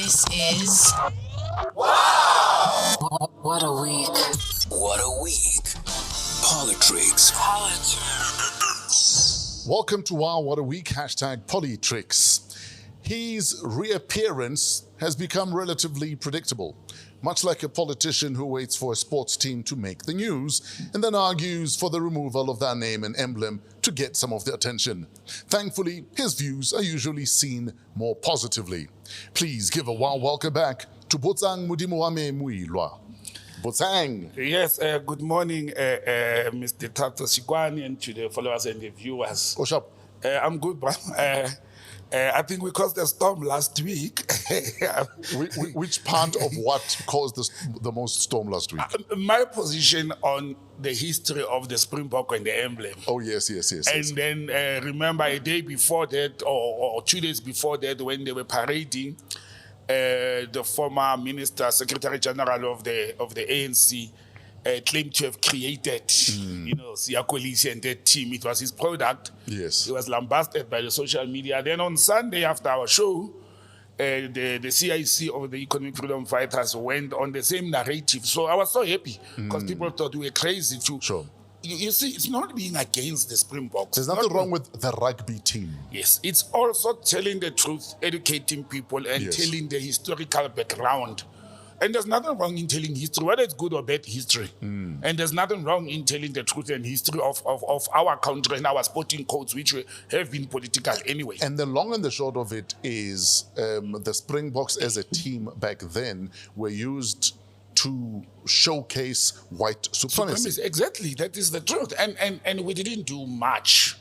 This is What a week. What a week. PoliTricks. Welcome to WAW What a Week, #PoliTricks. His reappearance has become relatively predictable, much like a politician who waits for a sports team to make the news and then argues for the removal of their name and emblem to get some of the attention. Thankfully, his views are usually seen more positively. Please give a warm welcome back to Botsang Modimowame Moiloa. Botsang. Yes, good morning, Mr. Tato Sikwani, and to the followers and the viewers. What's up? I'm good, bro. I think we caused a storm last week. Which part of what caused the most storm last week? My position on the history of the Springbok and the emblem. Oh, yes. And then remember a day before that, or 2 days before that, when they were parading, the former minister, Secretary General of the ANC, claimed to have created, Siya Kolisi and that team. It was his product. Yes. He was lambasted by the social media. Then on Sunday after our show, the CIC of the Economic Freedom Fighters went on the same narrative. So I was so happy because people thought we were crazy too. Sure. You see, it's not being against the Springboks. There's nothing wrong with the rugby team. Yes, it's also telling the truth, educating people, and telling the historical background. And there's nothing wrong in telling history, whether it's good or bad history. And there's nothing wrong in telling the truth and history of our country and our sporting codes, which have been political anyway. And the long and the short of it is the Springboks as a team back then were used to showcase white supremacy. Exactly, that is the truth. And we didn't do much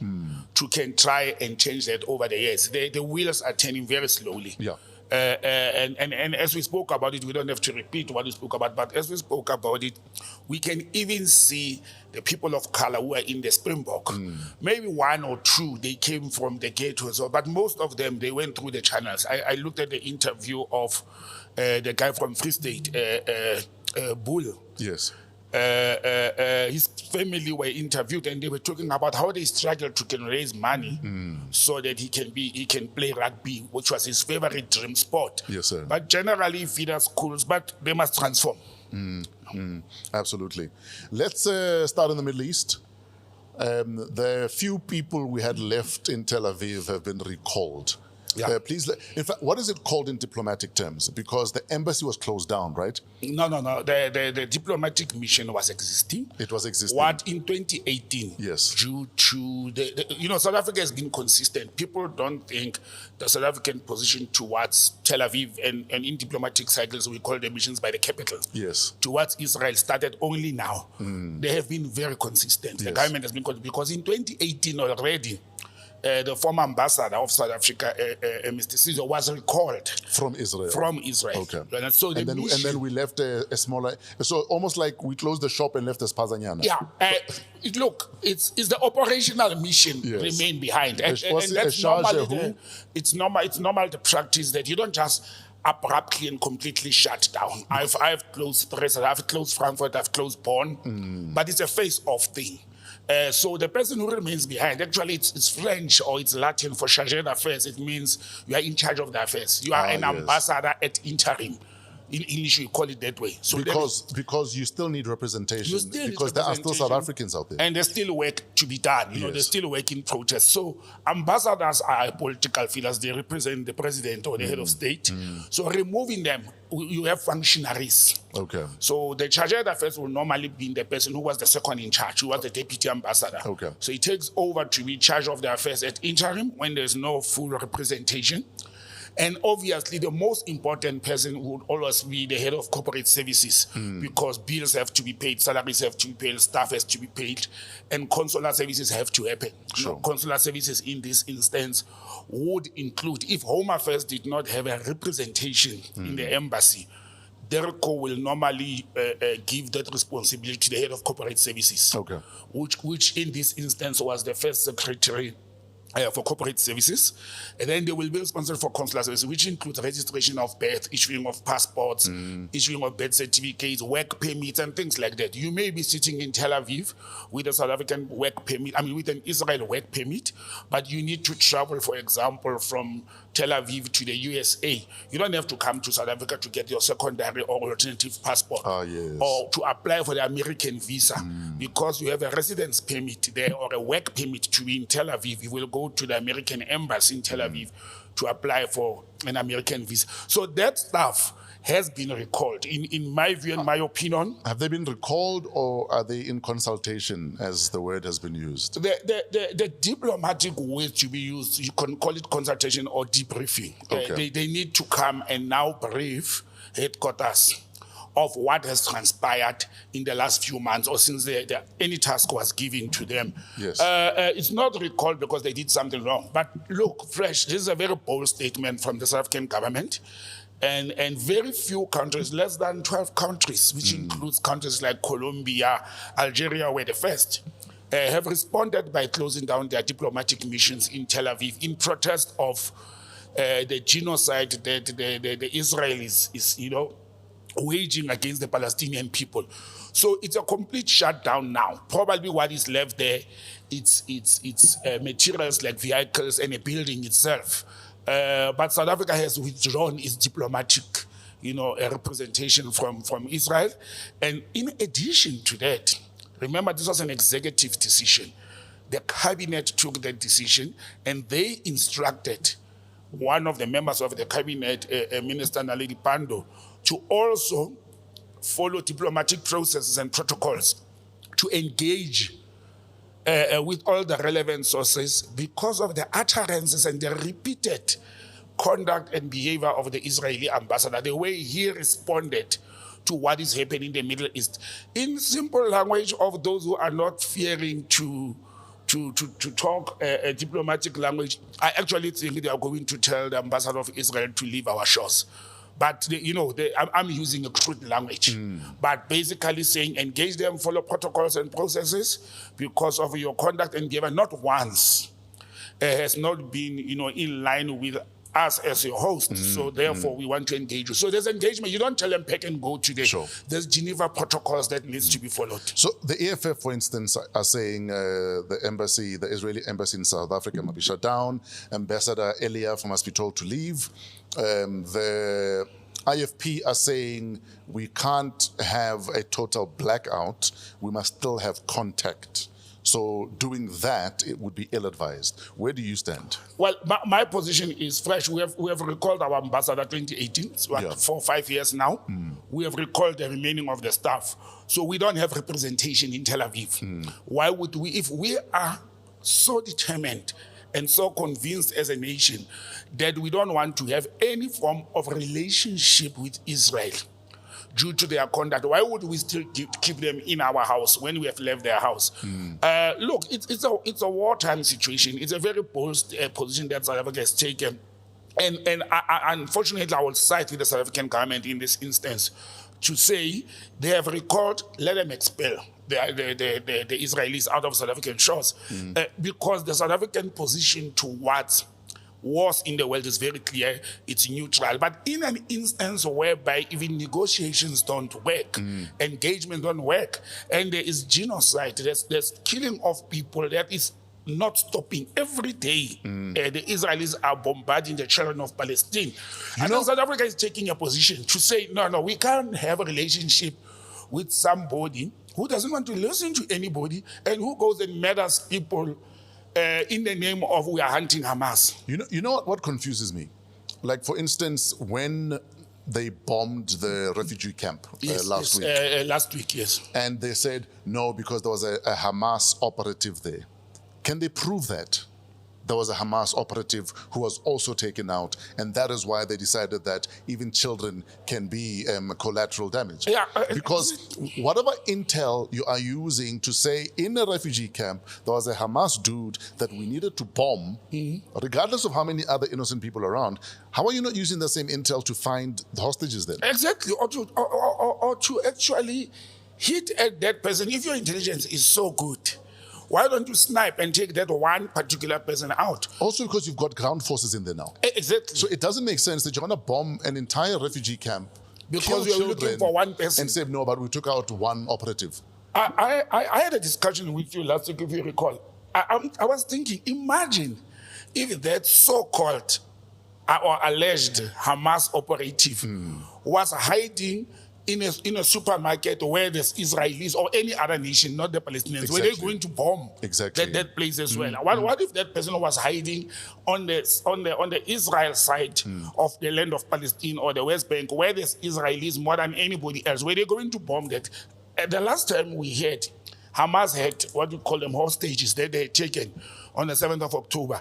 to can try and change that over the years. The wheels are turning very slowly. Yeah. And as we spoke about it, we don't have to repeat what we spoke about, but as we spoke about it, we can even see the people of color who are in the Springbok. Maybe one or two, they came from the ghettos, but most of them, they went through the channels. I looked at the interview of the guy from Free State, Bull. Yes. His family were interviewed and they were talking about how they struggled to can raise money so that he can play rugby, which was his favorite dream sport. Yes, sir. But generally feeder schools, but they must transform. Absolutely. Let's start in the Middle East. The few people we had left in Tel Aviv have been recalled. Yeah. Please, in fact, what is it called in diplomatic terms? Because the embassy was closed down, right? No. The diplomatic mission was existing. It was existing. What in 2018? Yes. Due to South Africa has been consistent. People don't think the South African position towards Tel Aviv and in diplomatic cycles we call the missions by the capital. Yes. Towards Israel started only now. They have been very consistent. The government has been consistent because in 2018 already. The former ambassador of South Africa, Mr. Sizwe, was recalled from Israel. Okay. And so and then we left a smaller, so almost like we closed the shop and left the Spazanyana. Yeah. Look, it's the operational mission remain behind, and that's normally it's normal the practice that you don't just abruptly and completely shut down. I've closed Dresden, I've closed Frankfurt, I've closed Bonn, but it's a face-off thing. So the person who remains behind, actually it's French or it's Latin for chargé d'affaires. It means you are in charge of the affairs. You are an ambassador at interim. In English, we call it that way. So because you still need representation. Because there are still South Africans out there. And there's still work to be done. There's still work in protest. So ambassadors are political figures. They represent the president or the head of state. So removing them, you have functionaries. Okay. So the chargé d'affaires will normally be the person who was the second in charge, who was the deputy ambassador. Okay. So he takes over to be in charge of the affairs at interim when there's no full representation. And obviously, the most important person would always be the head of corporate services because bills have to be paid, salaries have to be paid, staff has to be paid, and consular services have to happen. Sure. Consular services in this instance would include, if Home Affairs did not have a representation in the embassy, DERCO will normally give that responsibility to the head of corporate services, which in this instance was the first secretary for corporate services, and then they will be responsible for consular services, which includes registration of birth, issuing of passports, issuing of birth certificates, work permits, and things like that. You may be sitting in Tel Aviv with a South African work permit, with an Israel work permit, but you need to travel, for example, from Tel Aviv to the USA, you don't have to come to South Africa to get your secondary or alternative passport Yes. or to apply for the American visa. Because you have a residence permit there or a work permit to be in Tel Aviv, you will go to the American embassy in Tel Aviv to apply for an American visa. So that stuff has been recalled. In my view and my opinion, Have they been recalled or are they in consultation, as the word has been used? the diplomatic word to be used, you can call it consultation or debriefing. Okay. They need to come and now brief headquarters of what has transpired in the last few months or since any task was given to them. Yes. It's not recalled because they did something wrong. But look, Fresh, this is a very bold statement from the South African government. And very few countries, less than 12 countries, which includes countries like Colombia, Algeria were the first, have responded by closing down their diplomatic missions in Tel Aviv in protest of the genocide that the Israelis is, waging against the Palestinian people. So it's a complete shutdown now. Probably what is left there, it's materials like vehicles and a building itself. But South Africa has withdrawn its diplomatic, a representation from Israel. And in addition to that, remember this was an executive decision. The cabinet took that decision and they instructed one of the members of the cabinet, Minister Naledi Pandor, to also follow diplomatic processes and protocols to engage with all the relevant sources because of the utterances and the repeated conduct and behavior of the Israeli ambassador, the way he responded to what is happening in the Middle East. In simple language of those who are not fearing to talk a diplomatic language, I actually think they are going to tell the ambassador of Israel to leave our shores. But, I'm using a crude language. But basically saying engage them, follow protocols and processes because of your conduct and behavior. Not once has not been, in line with us as a host. So therefore, we want to engage you. So there's engagement. You don't tell them pack and go today. Sure. There's Geneva protocols that needs to be followed. So the EFF, for instance, are saying the Israeli embassy in South Africa must be shut down. Ambassador Eliaf must be told to leave. The IFP are saying we can't have a total blackout. We must still have contact. So doing that, it would be ill-advised. Where do you stand? Well, my position is fresh. We have recalled our ambassador 2018. It's 4 or 5 years now. We have recalled the remaining of the staff. So we don't have representation in Tel Aviv. Why would we, if we are so determined and so convinced as a nation that we don't want to have any form of relationship with Israel due to their conduct, why would we still keep them in our house when we have left their house? Look, it's a wartime situation. It's a very bold position that South Africa has taken. And unfortunately, I will side with the South African government in this instance to say they have recalled, let them expel the Israelis out of South African shores because the South African position towards wars in the world is very clear. It's neutral. But in an instance whereby even negotiations don't work, engagement don't work, and there is genocide, there's killing of people that is not stopping every day. The Israelis are bombarding the children of Palestine. South Africa is taking a position to say, no, we can't have a relationship with somebody who doesn't want to listen to anybody and who goes and murders people in the name of we are hunting Hamas. You know what confuses me? Like, for instance, when they bombed the refugee camp last week. Last week, yes. And they said, no, because there was a Hamas operative there. Can they prove that there was a Hamas operative who was also taken out, and that is why they decided that even children can be collateral damage? Yeah, because whatever intel you are using to say in a refugee camp there was a Hamas dude that we needed to bomb, regardless of how many other innocent people around, how are you not using the same intel to find the hostages then? Exactly, or to actually hit at that person. If your intelligence is so good, why don't you snipe and take that one particular person out? Also because you've got ground forces in there now. Exactly. So it doesn't make sense that you're going to bomb an entire refugee camp because you're looking for one person. And say, no, but we took out one operative. I had a discussion with you last week, if you recall. I was thinking, imagine if that so-called or alleged Hamas operative was hiding in a supermarket where there's Israelis or any other nation, not the Palestinians, were they going to bomb that place as well? What if that person was hiding on the Israel side of the land of Palestine or the West Bank, where there's Israelis more than anybody else? Were they going to bomb that? The last time we heard, Hamas had what we call them hostages that they had taken on the 7th of October.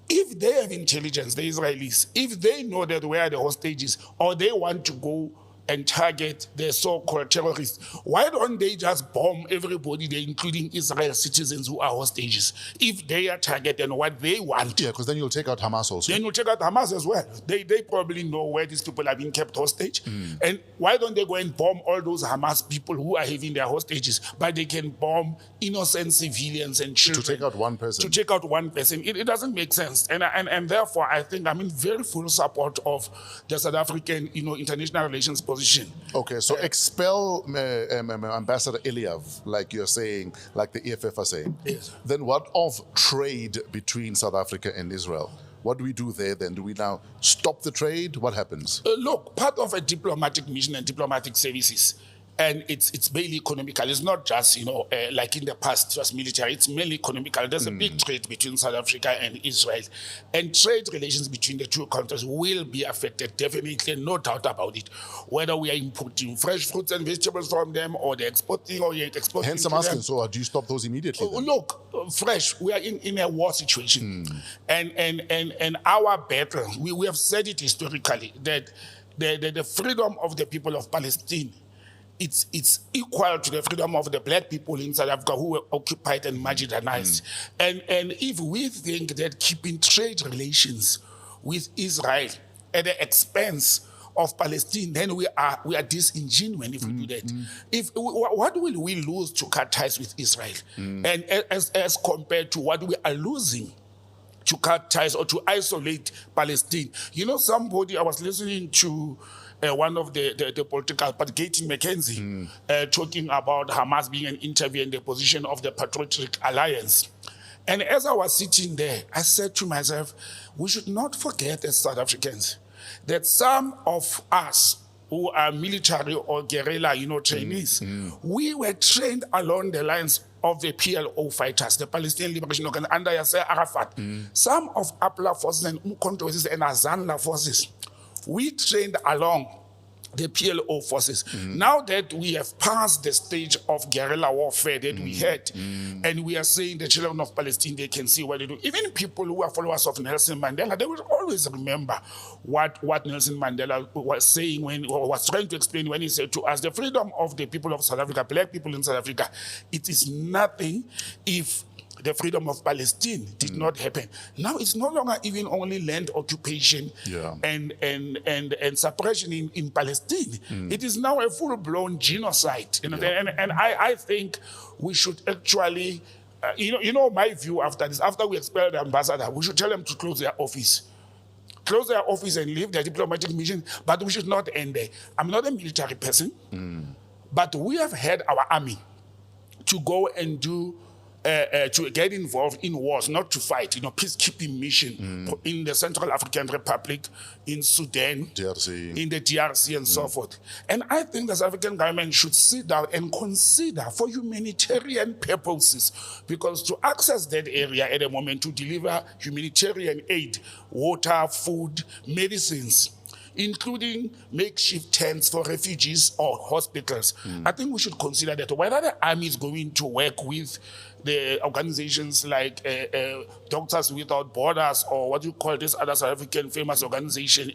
If they have intelligence, the Israelis, if they know that we are the hostages or they want to go and target the so-called terrorists, why don't they just bomb everybody there, including Israel citizens who are hostages, if they are targeted and what they want? Yeah, because then you'll take out Hamas also. Then you'll take out Hamas as well. They probably know where these people are being kept hostage. And why don't they go and bomb all those Hamas people who are having their hostages, but they can bomb innocent civilians and children? To take out one person. To take out one person. It doesn't make sense. And therefore, I think I'm in very full support of the South African, international relations position. Okay, so expel Ambassador Eliav, like you're saying, like the EFF are saying. Yes. Then what of trade between South Africa and Israel? What do we do there then? Do we now stop the trade? What happens? Look, part of a diplomatic mission and diplomatic services, and it's mainly economical. It's not just, like in the past, just military. It's mainly economical. There's a big trade between South Africa and Israel. And trade relations between the two countries will be affected, definitely, no doubt about it. Whether we are importing fresh fruits and vegetables from them or they're exporting or you're exporting. Hence I'm asking, so do you stop those immediately? Look, fresh, we are in a war situation. And our battle, we have said it historically, that the freedom of the people of Palestine, it's equal to the freedom of the black people in South Africa who were occupied and marginalized. And if we think that keeping trade relations with Israel at the expense of Palestine, then we are disingenuous if we do that. What will we lose to cut ties with Israel? And as compared to what we are losing to cut ties or to isolate Palestine. Somebody, I was listening to one of the political, but Gaten McKenzie, talking about Hamas being an interview in the position of the Patriotic Alliance. And as I was sitting there, I said to myself, we should not forget as South Africans that some of us who are military or guerrilla, trainees, we were trained along the lines of the PLO fighters, the Palestinian Liberation Organization, under Yasser Arafat. Some of APLA forces and Umkhonto forces and Azanla forces, we trained along the PLO forces. Now that we have passed the stage of guerrilla warfare that we had, and we are saying the children of Palestine, they can see what they do. Even people who are followers of Nelson Mandela, they will always remember what Nelson Mandela was saying was trying to explain when he said to us, the freedom of the people of South Africa, black people in South Africa, it is nothing if the freedom of Palestine did not happen. Now it's no longer even only land occupation and suppression in Palestine. It is now a full-blown genocide. And I think we should actually, my view after this, after we expel the ambassador, we should tell them to close their office. Close their office and leave their diplomatic mission, but we should not end there. I'm not a military person, but we have had our army to go and do to get involved in wars, not to fight, peacekeeping mission in the Central African Republic, in Sudan, DRC. in the DRC and so forth. And I think the South African government should sit down and consider for humanitarian purposes, because to access that area at the moment to deliver humanitarian aid, water, food, medicines, including makeshift tents for refugees or hospitals. I think we should consider that whether the army is going to work with the organizations like Doctors Without Borders or what you call this other South African famous organization,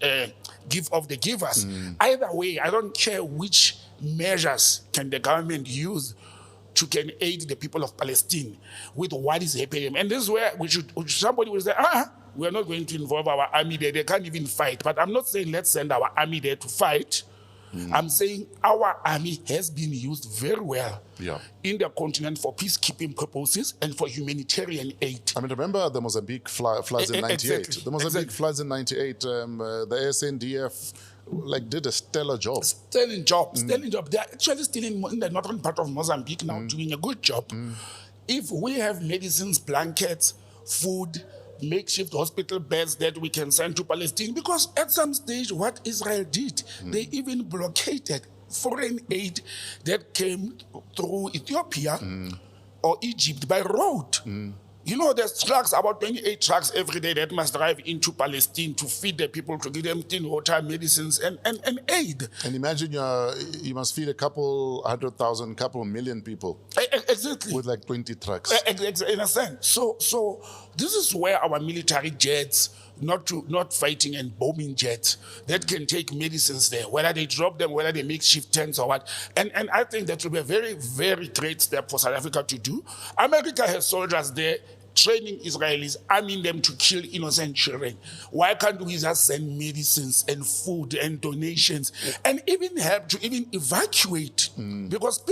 Give of the Givers. Either way, I don't care which measures can the government use to can aid the people of Palestine with what is happening. And this is where somebody will say, we are not going to involve our army there. They can't even fight. But I'm not saying let's send our army there to fight. I'm saying our army has been used very well in the continent for peacekeeping purposes and for humanitarian aid. I mean, remember the Mozambique floods in 98? Exactly. The Mozambique floods in 98, the SNDF did a stellar job. Sterling job. They're actually still in the northern part of Mozambique now doing a good job. If we have medicines, blankets, food, makeshift hospital beds that we can send to Palestine. Because at some stage, what Israel did, they even blockaded foreign aid that came through Ethiopia or Egypt by road. You know, there's trucks, about 28 trucks every day that must drive into Palestine to feed the people, to give them clean water, medicines, and aid. And imagine you must feed a couple 100,000, couple million people. Exactly. With like 20 trucks. In a sense. So this is where our military jets, not fighting and bombing jets, that can take medicines there, whether they drop them, whether they make shift tents or what. And I think that will be a very, very great step for South Africa to do. America has soldiers there training Israelis, arming them to kill innocent children. Why can't we just send medicines and food and donations and even help to even evacuate? Because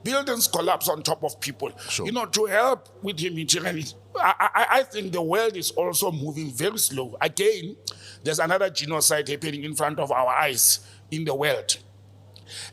buildings collapse on top of people. Sure. You know, to help with humanitarian. I think the world is also moving very slow. Again, there's another genocide happening in front of our eyes in the world.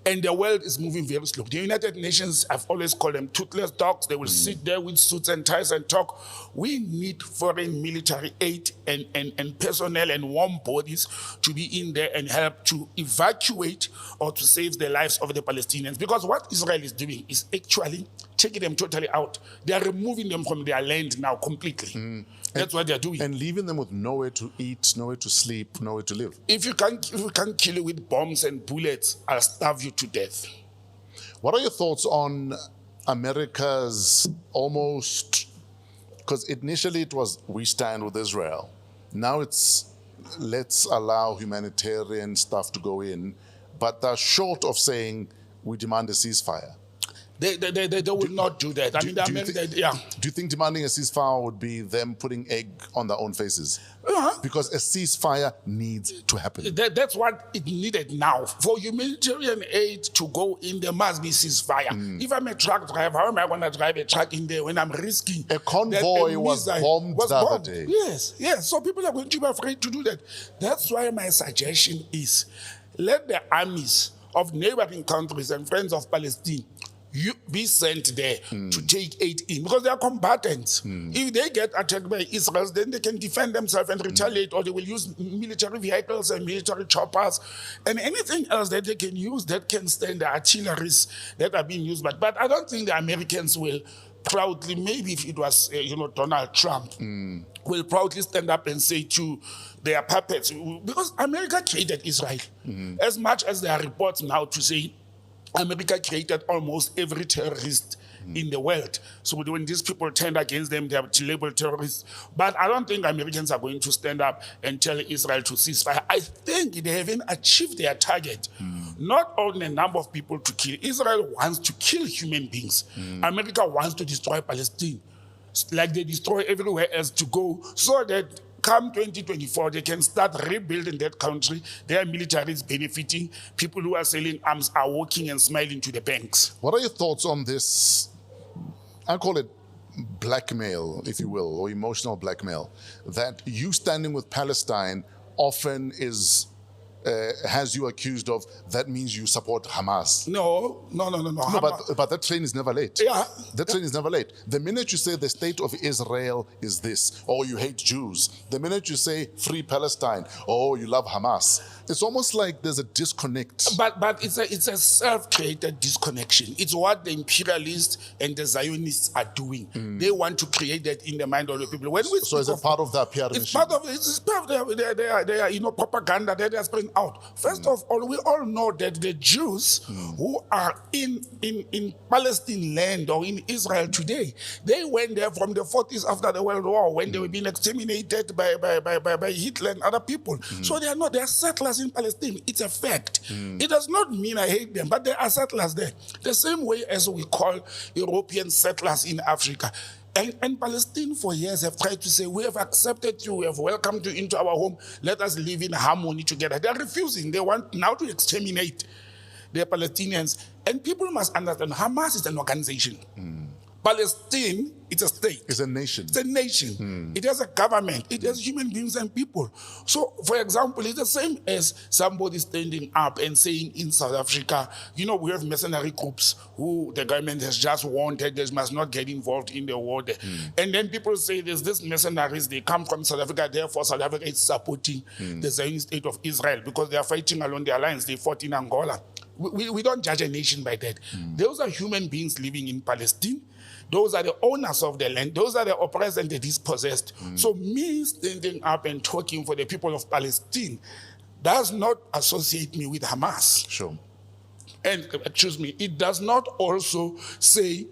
And the world is moving very slow. The United Nations, I've always called them toothless dogs. They will sit there with suits and ties and talk. We need foreign military aid and personnel and warm bodies to be in there and help to evacuate or to save the lives of the Palestinians. Because what Israel is doing is actually taking them totally out. They are removing them from their land now completely. That's what they're doing. And leaving them with nowhere to eat, nowhere to sleep, nowhere to live. If you can't kill you with bombs and bullets, I'll starve you to death. What are your thoughts on America's almost, because initially it was we stand with Israel. Now it's let's allow humanitarian stuff to go in, but they're short of saying we demand a ceasefire. They will not do that. I mean, Do you think demanding a ceasefire would be them putting egg on their own faces? Because a ceasefire needs to happen. That's what it needed now. For humanitarian aid to go in, there must be ceasefire. If I'm a truck driver, how am I going to drive a truck in there when I'm risking? A convoy was bombed the other day. Yes. So people are going to be afraid to do that. That's why my suggestion is let the armies of neighboring countries and friends of Palestine be sent there to take aid in, because they are combatants. If they get attacked by Israel, then they can defend themselves and retaliate, or they will use military vehicles and military choppers and anything else that they can use that can stand the artilleries that are being used. But I don't think the Americans will proudly, maybe if it was Donald Trump, will proudly stand up and say to their puppets, because America created Israel. As much as there are reports now to say America created almost every terrorist in the world. So when these people turned against them, they are labeled terrorists. But I don't think Americans are going to stand up and tell Israel to cease fire. I think they haven't achieved their target. Not only a number of people to kill. Israel wants to kill human beings. America wants to destroy Palestine, like they destroy everywhere else to go, so that come 2024, they can start rebuilding that country. Their military is benefiting. People who are selling arms are walking and smiling to the banks. What are your thoughts on this? I call it blackmail, if you will, or emotional blackmail. That you standing with Palestine often has you accused of, that means you support Hamas. No. But that train is never late. That train is never late. The minute you say the state of Israel is this, or you hate Jews, the minute you say free Palestine, oh, you love Hamas, it's almost like there's a disconnect. But it's a self-created disconnection. It's what the imperialists and the Zionists are doing. They want to create that in the mind of the people. So is it part of their PR It's part of their propaganda that they are spreading out. First of all, we all know that the Jews who are in Palestine land or in Israel today, they went there from the 40s after the World War, when they were being exterminated by Hitler and other people. So they are settlers in Palestine. It's a fact. It does not mean I hate them, but there are settlers there. The same way as we call European settlers in Africa. And Palestine for years have tried to say, we have accepted you, we have welcomed you into our home, let us live in harmony together. They are refusing. They want now to exterminate the Palestinians. And people must understand, Hamas is an organization. Palestine, it's a state. It's a nation. It's a nation. It has a government. It has human beings and people. So, for example, it's the same as somebody standing up and saying in South Africa, you know, we have mercenary groups who the government has just wanted, they must not get involved in the war there. And then people say there's this mercenaries, they come from South Africa, therefore South Africa is supporting the Zionist state of Israel because they are fighting along their lines. They fought in Angola. We don't judge a nation by that. Those are human beings living in Palestine. Those are the owners of the land. Those are the oppressed and the dispossessed. So me standing up and talking for the people of Palestine does not associate me with Hamas. Sure. And, excuse me, it does not also say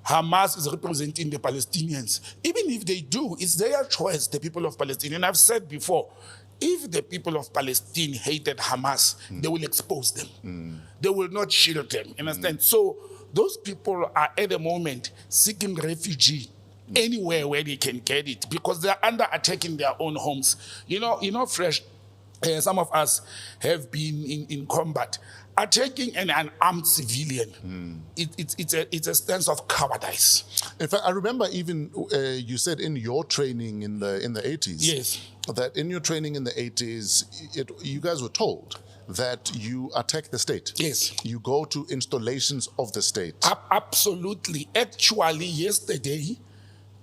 Hamas is representing the Palestinians. Even if they do, it's their choice, the people of Palestine. And I've said before, if the people of Palestine hated Hamas, they will expose them. They will not shield them. Understand? So those people are at the moment seeking refugee anywhere where they can get it because they are under attack in their own homes. You know, Fresh, some of us have been in combat. Attacking an unarmed civilian, it's a stance of cowardice. In fact, I remember even you said in your training in the 80s, Yes. that in your training in the 80s, you guys were told that you attack the state. Yes. You go to installations of the state. Absolutely. Actually, yesterday,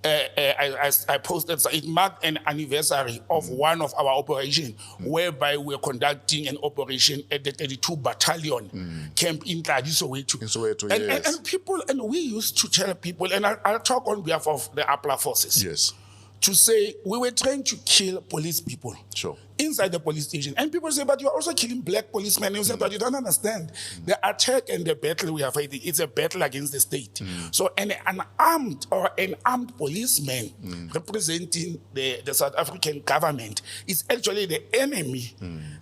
I posted, so it marked an anniversary of one of our operations, whereby we're conducting an operation at the 32 Battalion camp in Soweto. In Soweto, and, yes. and people, and we used to tell people, and I'll talk on behalf of the APLA forces. Yes. To say we were trying to kill police people inside the police station. And people say, but you're also killing black policemen. And you say, but you don't understand. The attack and the battle we are fighting, it's a battle against the state. So an armed policeman representing the South African government is actually the enemy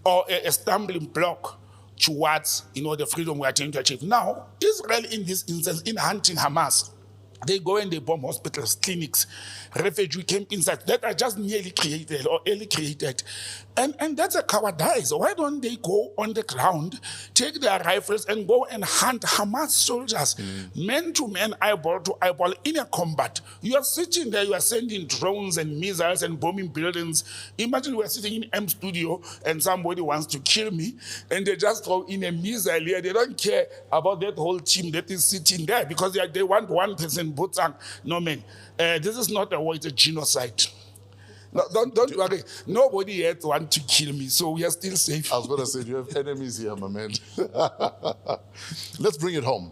or a stumbling block towards, the freedom we are trying to achieve. Now, Israel in this instance, in hunting Hamas, they go and they bomb hospitals, clinics, refugee camp inside that are just nearly created or early created. And that's a cowardice. Why don't they go on the ground, take their rifles and go and hunt Hamas soldiers, man to man, eyeball to eyeball in a combat? You are sitting there, you are sending drones and missiles and bombing buildings. Imagine we are sitting in M Studio and somebody wants to kill me and they just throw in a missile here. They don't care about that whole team that is sitting there because they want one person, Botsang. No, man. This is not a war, it's a genocide. No, don't worry. Nobody yet want to kill me, so we are still safe. I was going to say, you have enemies here, my man. Let's bring it home.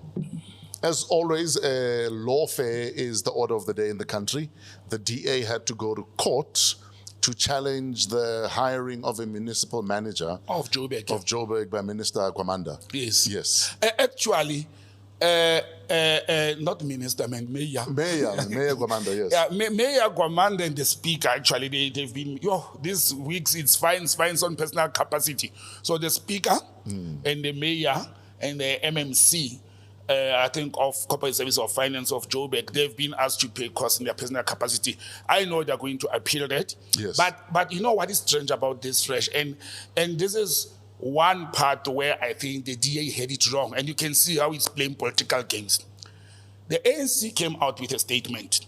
As always, lawfare is the order of the day in the country. The DA had to go to court to challenge the hiring of a municipal manager Of Joburg. by Minister Gwamanda. Yes. Yes. Actually, not minister, man, mayor. Mayor Gwamanda, yes. Yeah, Mayor Gwamanda and the speaker, actually, they've been, these weeks it's fines on personal capacity. So the speaker and the mayor and the MMC, I think of Corporate Service of Finance of Joburg, they've been asked to pay costs in their personal capacity. I know they're going to appeal that. Yes. But you know what is strange about this, Fresh? And this is one part where I think the DA had it wrong, and you can see how it's playing political games. The ANC came out with a statement,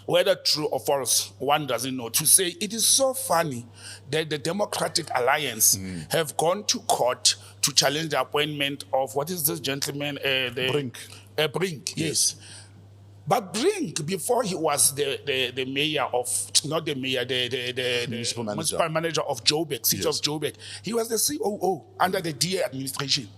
whether true or false, one doesn't know, to say it is so funny that the Democratic Alliance have gone to court to challenge the appointment of, what is this gentleman? Brink. Brink, yes. But Brink, before he was the mayor of, not the mayor, the municipal manager of Joburg, city of Joburg, he was the COO under the DA administration.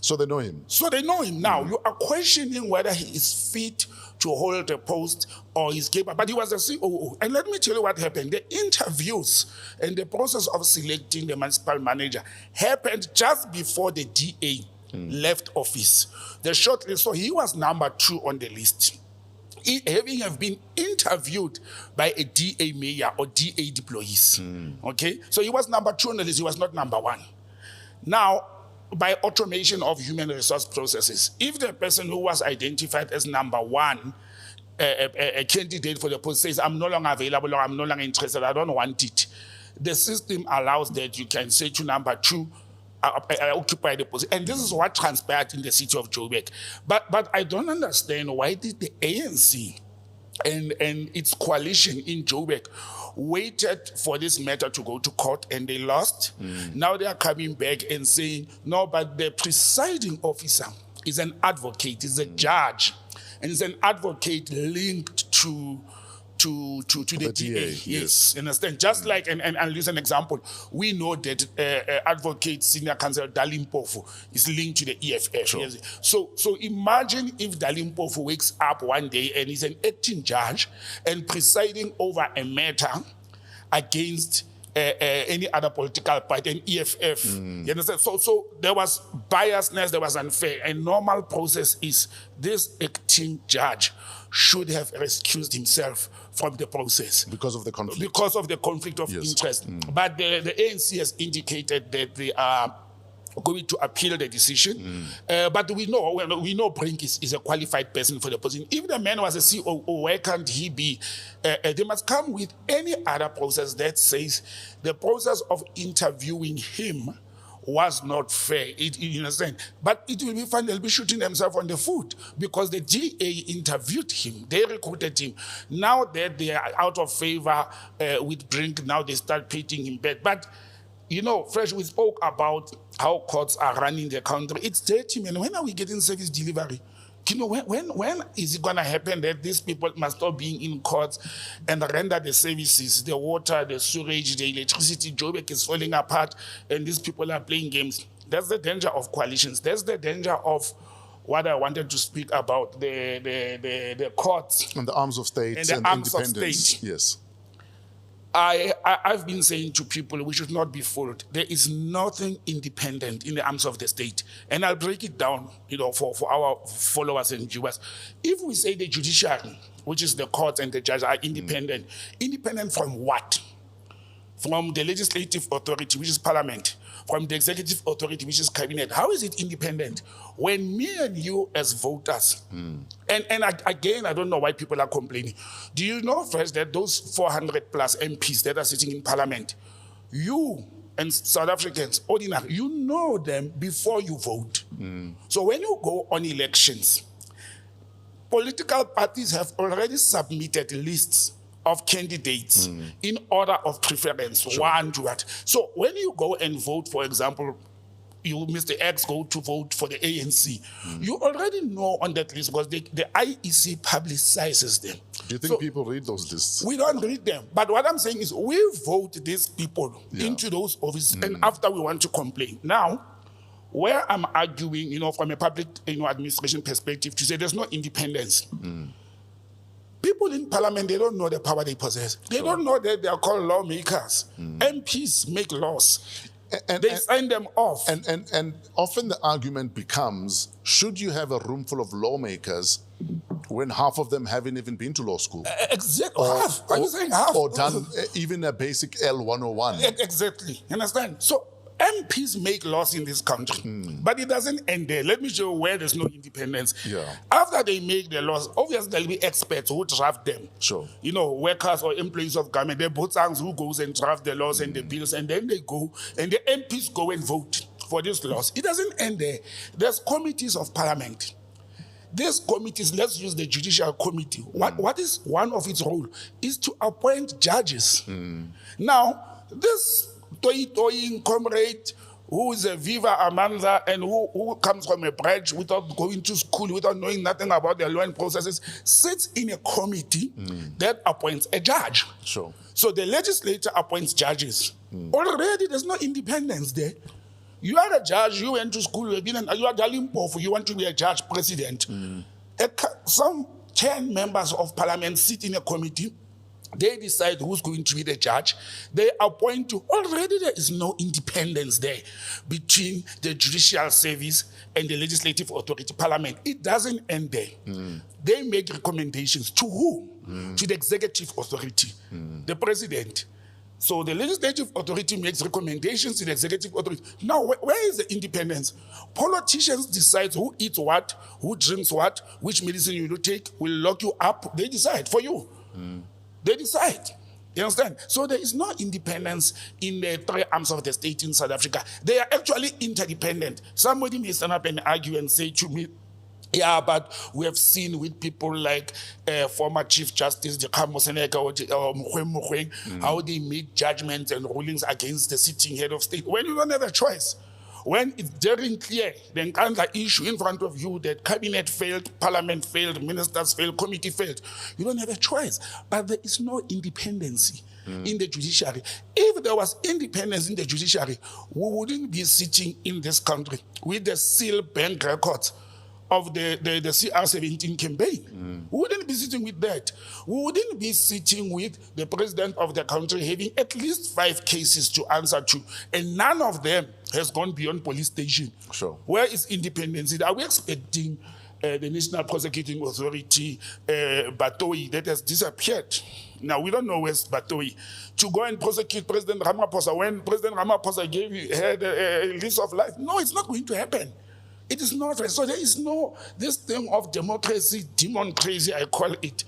So they know him. So they know him now. You are questioning whether he is fit to hold a post or he's capable. But he was the COO. And let me tell you what happened. The interviews and the process of selecting the municipal manager happened just before the DA left office. The shortlist, so he was number 2 on the list. Having have been interviewed by a DA mayor or DA employees. Okay? So he was number 2 on the list, he was not number 1. Now, by automation of human resource processes, if the person who was identified as number 1, a candidate for the post says, I'm no longer available or I'm no longer interested, I don't want it, the system allows that you can say to number 2, I occupy the position. And this is what transpired in the city of Joburg. But I don't understand why did the ANC and its coalition in Joburg waited for this matter to go to court and they lost. Now they are coming back and saying, no, but the presiding officer is an advocate, is a judge, and is an advocate linked to the DA. Yes, understand? Just like, and I'll use an example. We know that advocate senior counsel Dalim Pofu is linked to the EFF. Sure. Yes. So imagine if Dalim Pofu wakes up one day and is an acting judge and presiding over a matter against any other political party, an EFF. You understand? So there was biasness, there was unfair. A normal process is this acting judge should have excused himself from the process. Because of the conflict. Because of the conflict of interest. But the ANC has indicated that they are going to appeal the decision. But we know Brink is a qualified person for the position. If the man was a COO, why can't he be? They must come with any other process that says the process of interviewing him was not fair. You understand? But it will be fun. They'll be shooting themselves on the foot because the GA interviewed him. They recruited him. Now that they are out of favor with Brink, now they start pitting him back. But you know, Fresh, we spoke about how courts are running the country. It's dirty, man. When are we getting service delivery? You know, when is it going to happen that these people must stop being in courts and render the services, the water, the sewage, the electricity? Joburg is falling apart and these people are playing games. That's the danger of coalitions. That's the danger of what I wanted to speak about, the courts. And the arms of state and arms of independence. state. Yes. I've been saying to people, we should not be fooled. There is nothing independent in the arms of the state. And I'll break it down, you know, for our followers and viewers. If we say the judiciary, which is the courts and the judges, are independent, independent from what? From the legislative authority, which is parliament, from the executive authority, which is cabinet. How is it independent? When me and you as voters, and again, I don't know why people are complaining. Do you know first that those 400 plus MPs that are sitting in parliament, you and South Africans, ordinary, you know them before you vote. So when you go on elections, political parties have already submitted lists of candidates in order of preference, one to what. So when you go and vote, for example, you, Mr. X, go to vote for the ANC, you already know on that list because the IEC publicizes them. Do you think people read those lists? We don't read them. But what I'm saying is we vote these people into those offices and after we want to complain. Now, where I'm arguing, you know, from a public administration perspective to say there's no independence. People in parliament, they don't know the power they possess. They don't know that they are called lawmakers. MPs make laws. They sign them off. And often the argument becomes, should you have a room full of lawmakers when half of them haven't even been to law school? Exactly. Half. Are you saying half? Or done even a basic L101. Exactly. You understand? So MPs make laws in this country, but it doesn't end there. Let me show you where there's no independence. After they make the laws, obviously there'll be experts who draft them. Sure. You know, workers or employees of government, they're Botsangs who goes and draft the laws and the bills, and then they go, and the MPs go and vote for these laws. It doesn't end there. There's committees of parliament. These committees, let's use the Judicial Committee. What is one of its role is to appoint judges. Now, this toying comrade who is a Viva Amanda and who comes from a branch without going to school, without knowing nothing about the law and processes, sits in a committee that appoints a judge. Sure. So the legislature appoints judges. Already there's no independence there. You are a judge, you went to school, you are Dalimpofu, you want to be a judge president. Some 10 members of parliament sit in a committee. They decide who's going to be the judge. They appoint to. Already there is no independence there between the judicial service and the legislative authority, parliament. It doesn't end there. They make recommendations to who? To the executive authority, the president. So the legislative authority makes recommendations to the executive authority. Now, where is the independence? Politicians decide who eats what, who drinks what, which medicine you take, will lock you up. They decide for you. They decide. You understand? So there is no independence in the three arms of the state in South Africa. They are actually interdependent. Somebody may stand up and argue and say to me, yeah, but we have seen with people like former Chief Justice Dikhambo Seneka or Mogoeng, how they make judgments and rulings against the sitting head of state when you don't have a choice. When it's very clear, the Nkandla issue in front of you, that cabinet failed, parliament failed, ministers failed, committee failed, you don't have a choice. But there is no independency in the judiciary. If there was independence in the judiciary, we wouldn't be sitting in this country with the sealed bank records of the CR17 campaign. We wouldn't be sitting with that. We wouldn't be sitting with the president of the country having at least 5 cases to answer to, and none of them has gone beyond police station. Sure. Where is independence? Are we expecting the National Prosecuting Authority, Batoyi, that has disappeared? Now, we don't know where's Batoyi, to go and prosecute President Ramaphosa when President Ramaphosa had a lease of life? No, it's not going to happen. It is not. So there is no, this thing of democracy, demon crazy, I call it.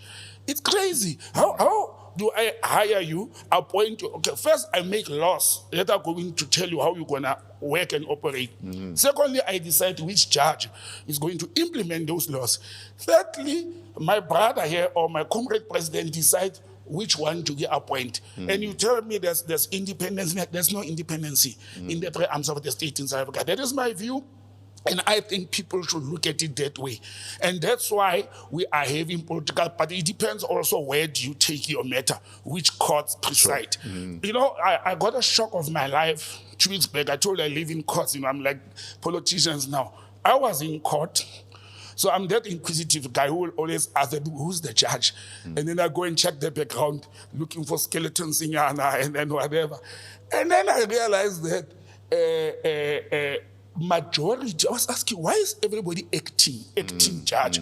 It's crazy. How do I hire you, appoint you? Okay, first I make laws that are going to tell you how you're going to work and operate. Secondly, I decide which judge is going to implement those laws. Thirdly, my brother here or my comrade president decide which one to get appoint. And you tell me there's independence. There's no independency in the three arms of the state in South Africa. That is my view. And I think people should look at it that way. And that's why we are having political party. It depends also where do you take your matter, which courts preside. Sure. You know, I got a shock of my life 2 weeks back. I told you I live in courts. You know, I'm like politicians now. I was in court. So I'm that inquisitive guy who will always ask them, who's the judge? And then I go and check the background, looking for skeletons in Yana and then whatever. And then I realized that majority, I was asking, why is everybody acting judge?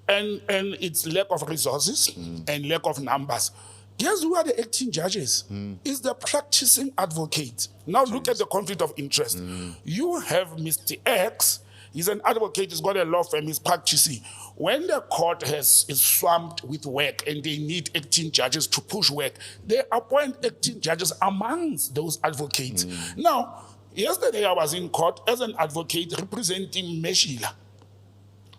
And it's lack of resources and lack of numbers. Guess who are the acting judges? Is the practicing advocate. Now look at the conflict of interest. You have Mr. X, he's an advocate, he's got a law firm, he's practicing. When the court is swamped with work and they need acting judges to push work, they appoint acting judges amongst those advocates. Now, yesterday I was in court as an advocate representing Meshila.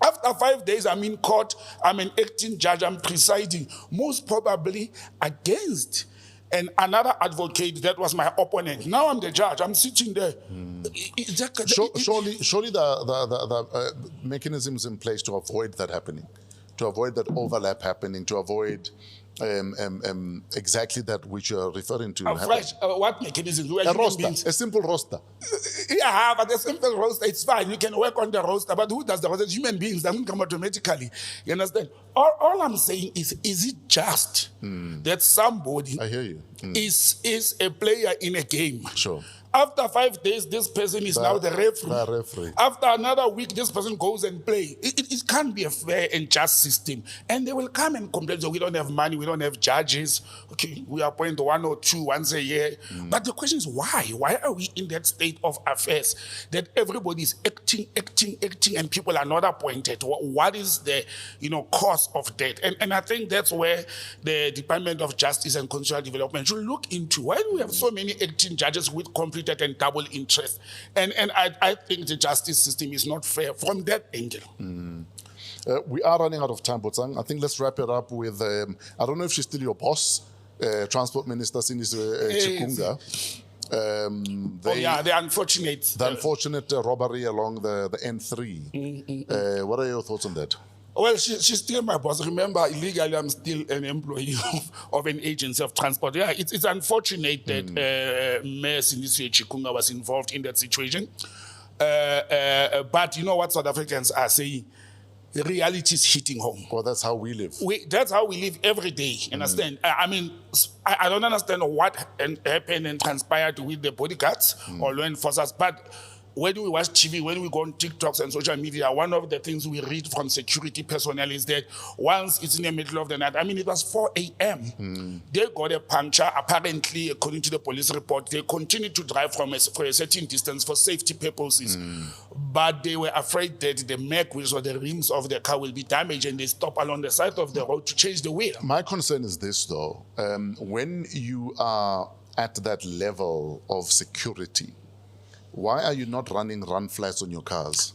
After 5 days, I'm in court, I'm an acting judge, I'm presiding, most probably against another advocate that was my opponent. Now I'm the judge, I'm sitting there. Surely the mechanisms in place to avoid that happening, to avoid that overlap happening, to avoid exactly that which you're referring to. What mechanism? A roster, a simple roster. Yeah, but a simple roster, it's fine. You can work on the roster, but who does the roster? Human beings, doesn't come automatically. You understand? All I'm saying is it just that somebody I hear you. Is a player in a game? Sure. After 5 days, this person is now the referee. The referee. After another week, this person goes and plays. It can't be a fair and just system. And they will come and complain, so we don't have money, we don't have judges. Okay, we appoint 1 or 2 once a year. But the question is why? Why are we in that state of affairs that everybody is acting, and people are not appointed? What is the cause of that? And I think that's where the Department of Justice and Constitutional Development should look into. Why do we have so many acting judges with complete and double interest? And I think the justice system is not fair from that angle. We are running out of time, Botsang. I think let's wrap it up with, I don't know if she's still your boss, Transport Minister Sindisiwe Chikunga. The unfortunate. The unfortunate robbery along the N3. What are your thoughts on that? Well, she's still my boss. Remember, illegally, I'm still an employee of an agency of transport. Yeah, it's unfortunate that Mayor Sindisiwe Chikunga was involved in that situation. But you know what South Africans are saying? The reality is hitting home. Well, that's how we live. That's how we live every day, understand? I mean, I don't understand what happened and transpired with the bodyguards or law enforcers, but when we watch TV, when we go on TikToks and social media, one of the things we read from security personnel is that once it's in the middle of the night, I mean, it was 4 a.m. They got a puncture. Apparently, according to the police report, they continued to drive for a certain distance for safety purposes. But they were afraid that the mag wheels or the rims of the car will be damaged, and they stop along the side of the road to change the wheel. My concern is this, though. When you are at that level of security, why are you not running run flats on your cars?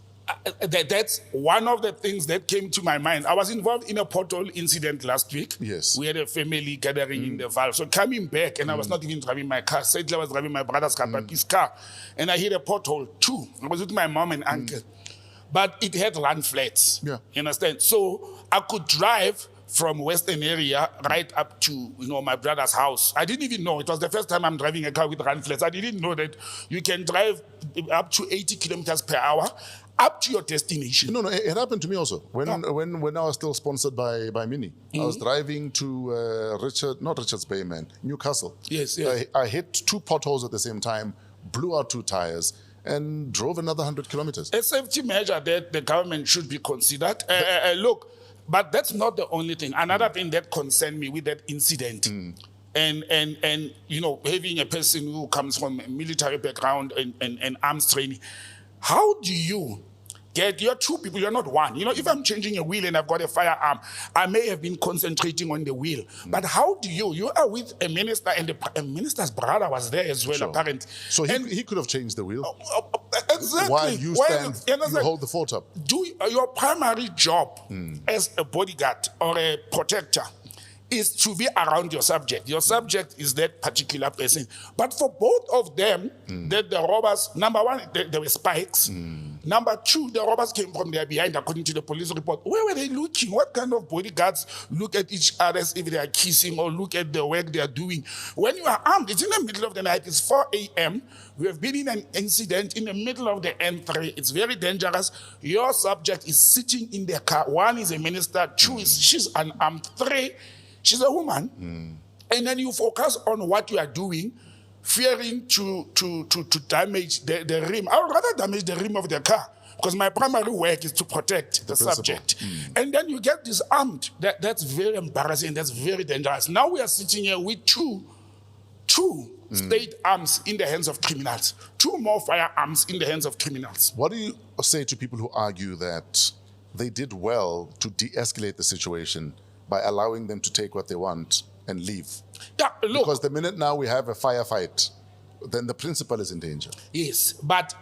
That's one of the things that came to my mind. I was involved in a pothole incident last week. Yes. We had a family gathering in the Val. So coming back, and I was not even driving my car. Sadly, I was driving my brother's car, but his car. And I hit a pothole too. I was with my mom and uncle. But it had run flats. Yeah. You understand? So I could drive from Western area right up to my brother's house. I didn't even know. It was the first time I'm driving a car with run flats. I didn't know that you can drive up to 80 kilometers per hour up to your destination. No, it happened to me also. When I was still sponsored by Mini, I was driving to Richards Bay, Newcastle. Yes. I hit 2 potholes at the same time, blew out 2 tires, and drove another 100 kilometers. A safety measure that the government should be considered. Look, but that's not the only thing. Another thing that concerned me with that incident, and having a person who comes from a military background and arms training, how do you you're 2 people, you're not one. If I'm changing a wheel and I've got a firearm, I may have been concentrating on the wheel. But how do you are with a minister, and the minister's brother was there as well, apparently. So he could have changed the wheel. Exactly. While you hold the fort up. Do your primary job as a bodyguard or a protector is to be around your subject. Your subject is that particular person. But for both of them, that the robbers, number one, there were spikes. Number 2, the robbers came from their behind, according to the police report. Where were they looking? What kind of bodyguards look at each other if they are kissing or look at the work they are doing? When you are armed, it's in the middle of the night. It's 4 a.m. We have been in an incident in the middle of the N3. It's very dangerous. Your subject is sitting in their car. 1 is a minister. 2 is she's unarmed. 3, she's a woman. And then you focus on what you are doing, fearing to damage the rim. I would rather damage the rim of the car, because my primary work is to protect the subject. And then you get disarmed. That's very embarrassing. That's very dangerous. Now we are sitting here with two state arms in the hands of criminals, 2 more firearms in the hands of criminals. What do you say to people who argue that they did well to de-escalate the situation by allowing them to take what they want and leave? Yeah, look. Because the minute now we have a firefight, then the principal is in danger. Yes, but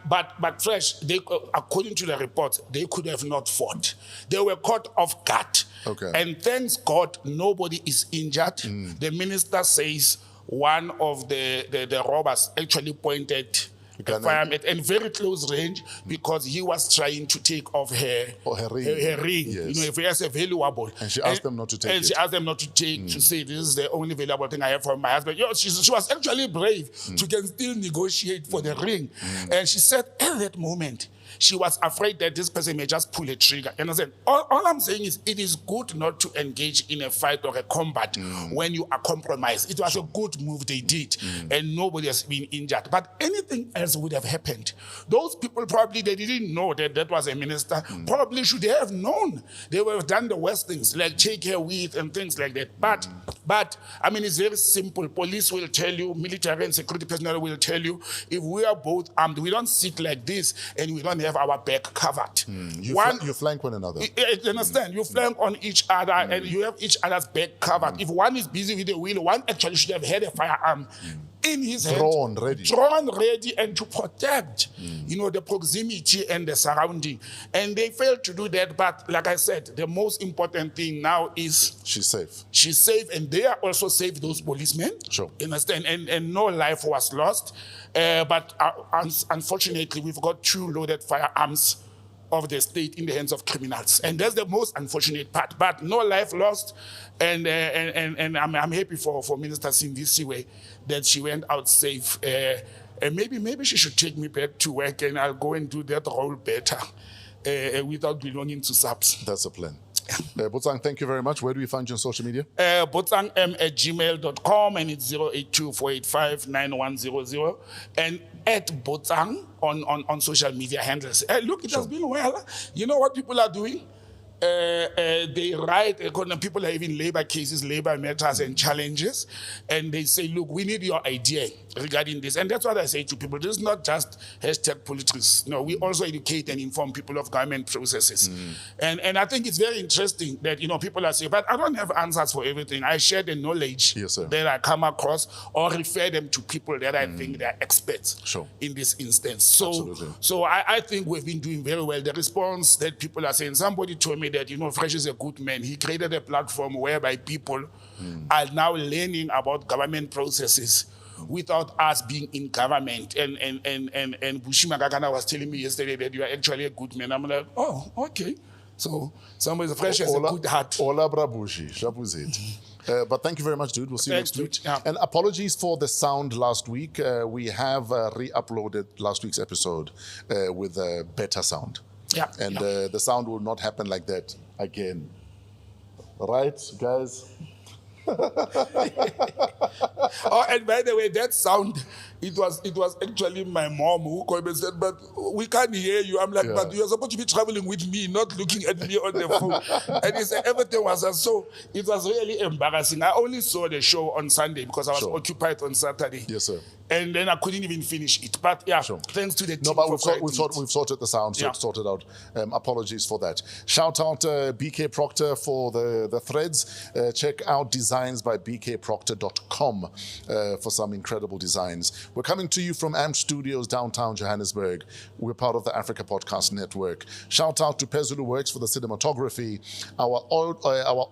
Fresh, they, according to the report, they could have not fought. They were caught off guard. Okay. And thanks God, nobody is injured. The minister says one of the robbers actually pointed a firearm at very close range, because he was trying to take off her ring. Yes. If he has a valuable. And she asked them not to take and it. she asked them not to take, to say, this is the only valuable thing I have from my husband. She was actually brave to can still negotiate for the ring. And she said at that moment, she was afraid that this person may just pull a trigger. You understand? All I'm saying is, it is good not to engage in a fight or a combat when you are compromised. It was a good move they did, and nobody has been injured. But anything else would have happened. Those people probably, they didn't know that was a minister. Probably should have known. They would have done the worst things, like take her with and things like that. But I mean, it's very simple. Police will tell you, military and security personnel will tell you, if we are both armed, we don't sit like this and we don't have our back covered. You flank one another. You understand? You flank on each other and you have each other's back covered. If one is busy with the wheel, one actually should have had a firearm in his hand. Drawn ready and to protect, the proximity and the surrounding. And they failed to do that. But like I said, the most important thing now is she's safe. She's safe, and they are also safe, those policemen. Sure. You understand? And no life was lost. But unfortunately, we've got 2 loaded firearms of the state in the hands of criminals. And that's the most unfortunate part. But no life lost. And I'm happy for Minister Sindisiwe that she went out safe. And maybe she should take me back to work, and I'll go and do that role better without belonging to SAPS. That's a plan. Botsang, thank you very much. Where do we find you on social media? botsangm@gmail.com, and it's 082-485-9100. And at Botsang on social media handles. Look, it has been well. You know what people are doing? They write, people are having labor cases, labor matters and challenges, and they say, look, we need your idea regarding this. And that's what I say to people. This is not just #PoliTricks. No, we also educate and inform people of government processes. And I think it's very interesting that, people are saying, but I don't have answers for everything. I share the knowledge that I come across or refer them to people that I think they're experts in this instance. So I think we've been doing very well. The response that people are saying, somebody told me that, Fresh is a good man. He created a platform whereby people are now learning about government processes without us being in government. And Bushima Gagana was telling me yesterday that you are actually a good man. I'm like, oh, okay. So somebody's Fresh has a good heart. But thank you very much, dude. We'll see you next week. Yeah. And apologies for the sound last week. We have re-uploaded last week's episode with better sound. Yeah. And the sound will not happen like that again. Right, guys? Oh, and by the way, that sound, it was actually my mom who called me and said, but we can't hear you. I'm like, but you're supposed to be traveling with me, not looking at me on the phone. And he said everything was so. It was really embarrassing. I only saw the show on Sunday because I was occupied on Saturday. Yes, sir. And then I couldn't even finish it. But thanks to the team. No, but we've sorted the sound, so it's sorted out. Apologies for that. Shout out BK Proctor for the threads. Check out designs by bkproctor.com for some incredible designs. We're coming to you from AMP Studios, downtown Johannesburg. We're part of the Africa Podcast Network. Shout out to Pezulu Works for the cinematography. Our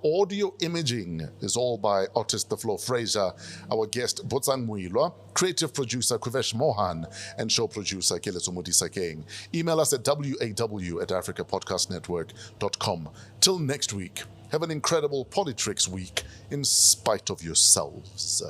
audio imaging is all by Otis the Flow Fraser. Our guest, Botsang Moiloa. Creative producer Kuvesh Mohan, and show producer Keleso Modisakeng. Email us at waw@africapodcastnetwork.com. Till next week, have an incredible PoliTricks week in spite of yourselves.